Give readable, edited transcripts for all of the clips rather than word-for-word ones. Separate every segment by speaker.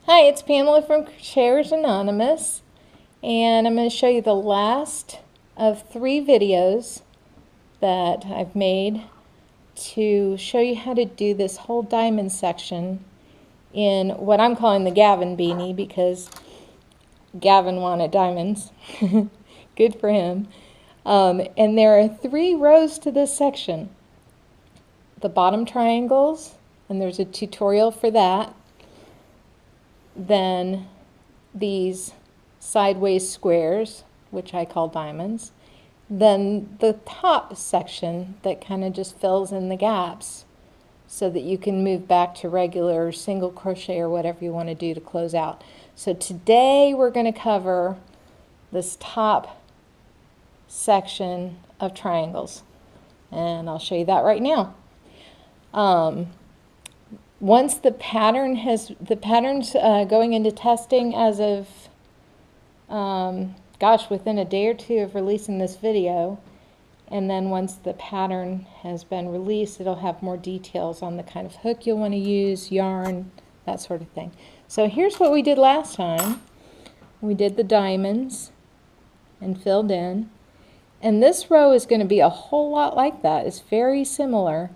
Speaker 1: Hi, it's Pamela from Crocheters Anonymous, and I'm going to show you the last of 3 videos that I've made to show you how to do this whole diamond section in what I'm calling the Gavin beanie, because Gavin wanted diamonds. Good for him. And there are 3 rows to this section. The bottom triangles, and there's a tutorial for that. Then these sideways squares, which I call diamonds. Then the top section that kind of just fills in the gaps so that you can move back to regular single crochet or whatever you want to do to close out. So today we're going to cover this top section of triangles, and I'll show you that right now. Once the pattern's going into testing as of, within a day or 2 of releasing this video. And then once the pattern has been released, it'll have more details on the kind of hook you'll want to use, yarn, that sort of thing. So here's what we did last time. We did the diamonds and filled in. And this row is going to be a whole lot like that. It's very similar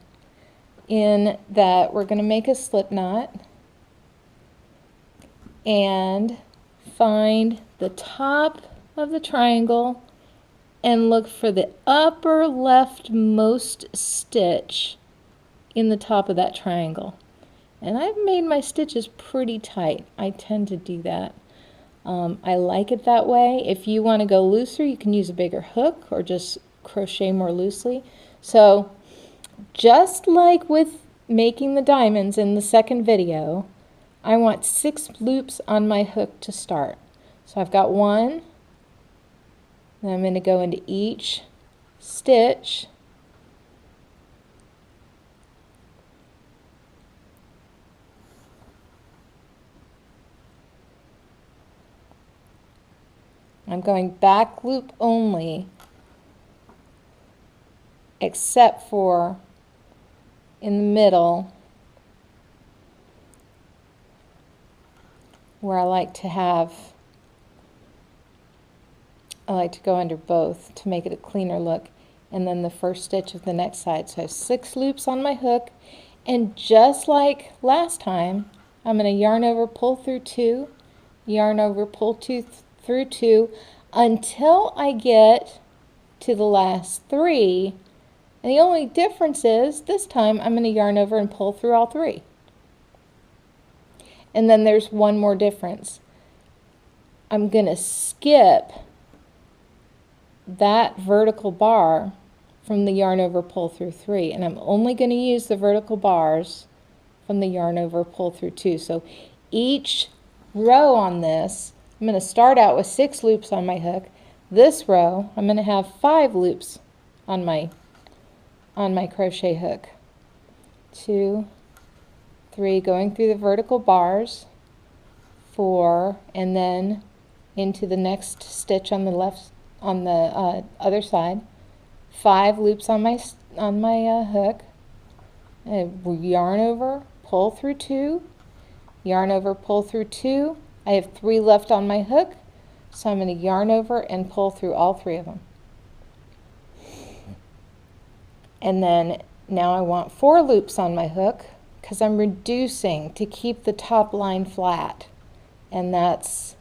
Speaker 1: in that we're going to make a slip knot and find the top of the triangle and look for the upper leftmost stitch in the top of that triangle. And I've made my stitches pretty tight. I tend to do that. I like it that way. If you want to go looser, you can use a bigger hook or just crochet more loosely. So just like with making the diamonds in the second video, I want 6 loops on my hook to start. So I've got 1, then I'm going to go into each stitch, I'm going back loop only, except for in the middle where I like to go under both to make it a cleaner look, and then the first stitch of the next side. So I have 6 loops on my hook, and just like last time, I'm going to yarn over, pull through 2, yarn over, pull through 2 until I get to the last 3. And the only difference is this time I'm going to yarn over and pull through all 3. And then there's one more difference. I'm going to skip that vertical bar from the yarn over, pull through 3, and I'm only going to use the vertical bars from the yarn over, pull through 2. So each row on this, I'm going to start out with 6 loops on my hook. This row, I'm going to have 5 loops on my crochet hook. 2, 3, going through the vertical bars, 4, and then into the next stitch on the left, on the other side. 5 loops on my hook. Yarn over, pull through 2, yarn over, pull through 2. I have 3 left on my hook, so I'm going to yarn over and pull through all 3 of them. And then now I want 4 loops on my hook because I'm reducing to keep the top line flat, and that's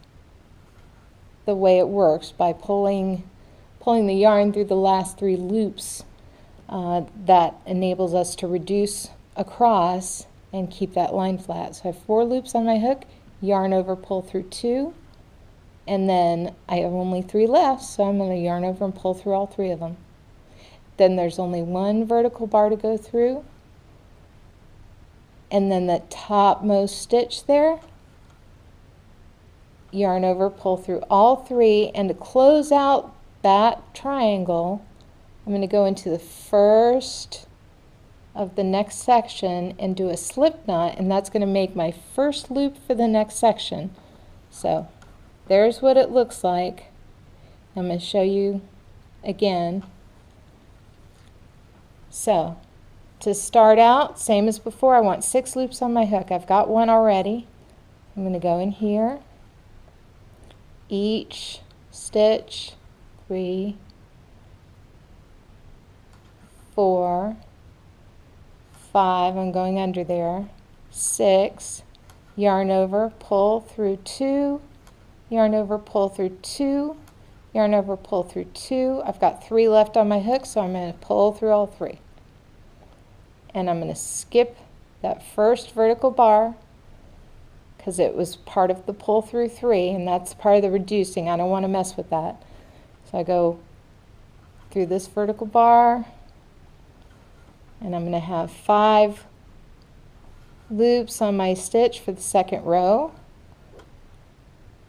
Speaker 1: the way it works by pulling the yarn through the last 3 loops. That enables us to reduce across and keep that line flat. So I have 4 loops on my hook, yarn over, pull through 2, and then I have only 3 left, so I'm going to yarn over and pull through all 3 of them. Then there's only 1 vertical bar to go through, and then the topmost stitch there, yarn over, pull through all 3, and to close out that triangle, I'm going to go into the first of the next section and do a slip knot, and that's going to make my first loop for the next section. So there's what it looks like. I'm going to show you again. So to start out, same as before, I want 6 loops on my hook. I've got 1 already. I'm going to go in here, each stitch, 3, 4, 5, I'm going under there, 6, yarn over, pull through 2, yarn over, pull through 2, yarn over, pull through 2. I've got 3 left on my hook, so I'm going to pull through all 3. And I'm going to skip that first vertical bar because it was part of the pull through 3, and that's part of the reducing. I don't want to mess with that. So I go through this vertical bar, and I'm going to have 5 loops on my stitch for the second row.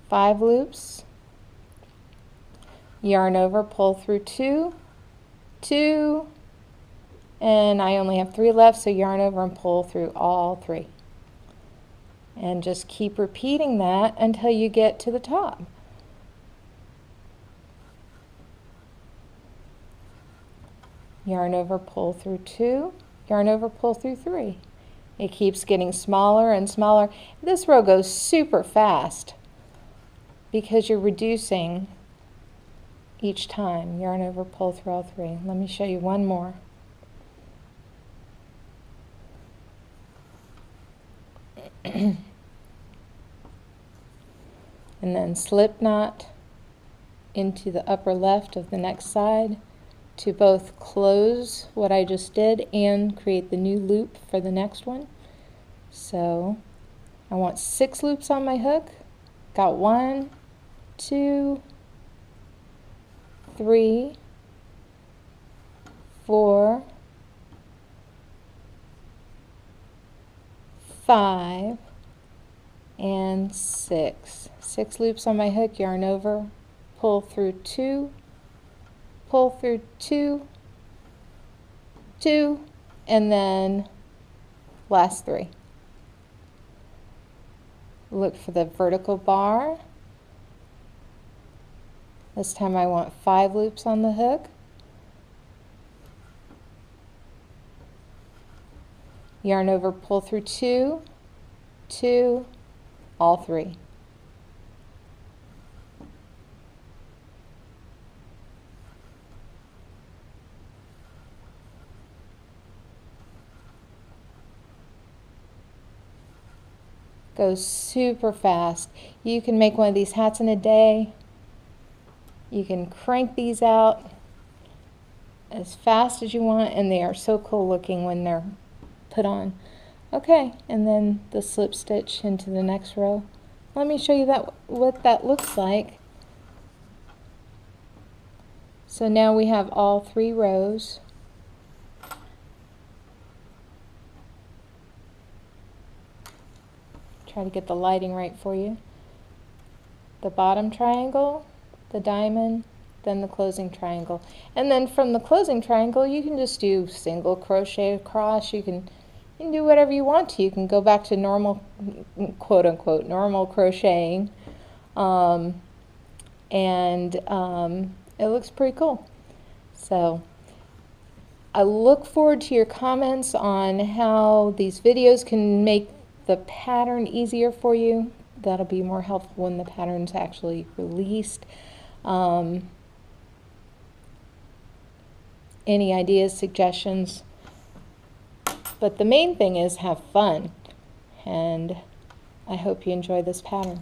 Speaker 1: 5 loops, yarn over, pull through 2, 2, and I only have 3 left, so yarn over and pull through all 3. And just keep repeating that until you get to the top. Yarn over, pull through 2, yarn over, pull through 3. It keeps getting smaller and smaller. This row goes super fast because you're reducing each time. Yarn over, pull through all 3. Let me show you one more. And then slip knot into the upper left of the next side to both close what I just did and create the new loop for the next one. So I want 6 loops on my hook. Got 1, 2, 3, 4, 5, and 6. 6 loops on my hook, yarn over, pull through 2, pull through 2, 2, and then last 3. Look for the vertical bar. This time I want 5 loops on the hook. Yarn over, pull through 2, 2, all 3. Goes super fast. You can make one of these hats in a day. You can crank these out as fast as you want, and they are so cool looking when they're put on. Okay, and then the slip stitch into the next row. Let me show you what that looks like. So now we have all 3 rows. Try to get the lighting right for you. The bottom triangle, the diamond, then the closing triangle. And then from the closing triangle you can just do single crochet across. You can do whatever you want to. You can go back to normal, quote unquote, normal crocheting. It looks pretty cool. So I look forward to your comments on how these videos can make the pattern easier for you. That'll be more helpful when the pattern's actually released. Any ideas, suggestions? But the main thing is have fun, and I hope you enjoy this pattern.